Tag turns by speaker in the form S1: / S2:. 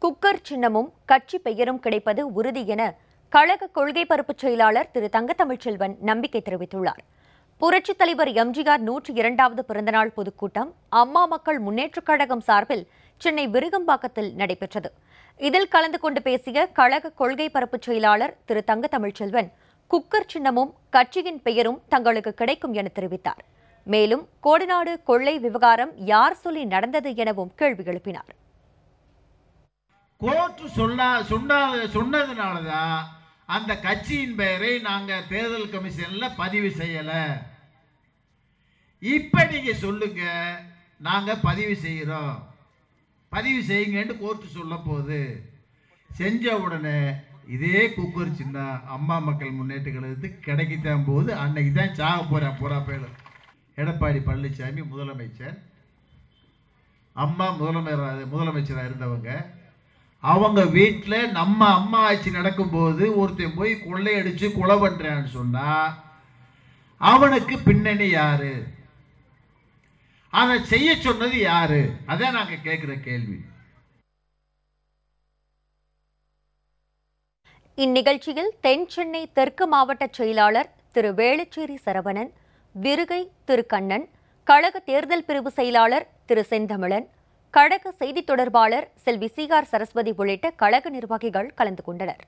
S1: Cooker சின்னமும் கட்சி பெயரும் கிடைப்பது உறுதி என கழக கொள்கை பரப்பு செயலாளர் திரு தங்கத்தமிழ்ச்செல்வன் நம்பிக்கை தெரிவித்துள்ளார். புரட்சித் தலைவர் எம்ஜிஆர் 102வது பிறந்தநாள் பொதுக்கூட்டம் அம்மா மக்கள் முன்னேற்றக் கழகம் சார்பில் சென்னை விருகம்பாக்கத்தில் நடைபெற்றது. இதில் கலந்து கொண்டு பேசிய கழக கொள்கை பரப்பு செயலாளர் திரு தங்கத்தமிழ்ச்செல்வன், குக்கர் சின்னமும் கட்சியின் பெயரும் தங்களுக்கு கிடைக்கும் என தெரிவித்தார். மேலும் கோடநாடு கொள்ளை விவகாரம் யார் சொல்லி நடந்தது எனவும் கேள்வி எழுப்பினார்.
S2: கோர்ட்டு சொன்னதுனாலதான் அந்த கட்சியின் பெயரை நாங்க தேர்தல் கமிஷன்ல பதிவு செய்யல. இப்ப நீங்க சொல்லுங்க, நாங்க பதிவு செய்யறோம், பதிவு செய்யுங்கன்னு கோர்ட்டு சொல்ல போகுது. செஞ்ச உடனே இதே குக்கர் சின்ன அம்மா மக்கள் முன்னேற்ற கழகத்துக்கு கிடைக்கத்தான் போது. அன்னைக்கு தான் சாக போறேன் போறா பேர். எடப்பாடி பழனிசாமி முதலமைச்சர், அம்மா முதலமைச்சராக இருந்தவங்க. அவங்க வீட்டில் நம்ம அம்மா ஆட்சி நடக்கும்போது ஒருத்தன் போய் கொள்ளையடிச்சு கொலை பண்றான்னு சொன்னா அவனுக்கு பின்னணி யாரு? அதை செய்ய சொன்னது யாரு? அதான் நாங்க கேட்கிற கேள்வி.
S1: இந்நிகழ்ச்சியில் தென் சென்னை தெற்கு மாவட்ட செயலாளர் திரு வேளச்சேரி சரவணன், விருகை திரு கண்ணன், கழக தேர்தல் பிரிவு செயலாளர் திரு செந்தமிழன், கழக செய்தி தொடர்பாளர் செல்வி சி.ஆர். சரஸ்வதி உள்ளிட்ட கழக நிர்வாகிகள் கலந்து கொண்டனர்.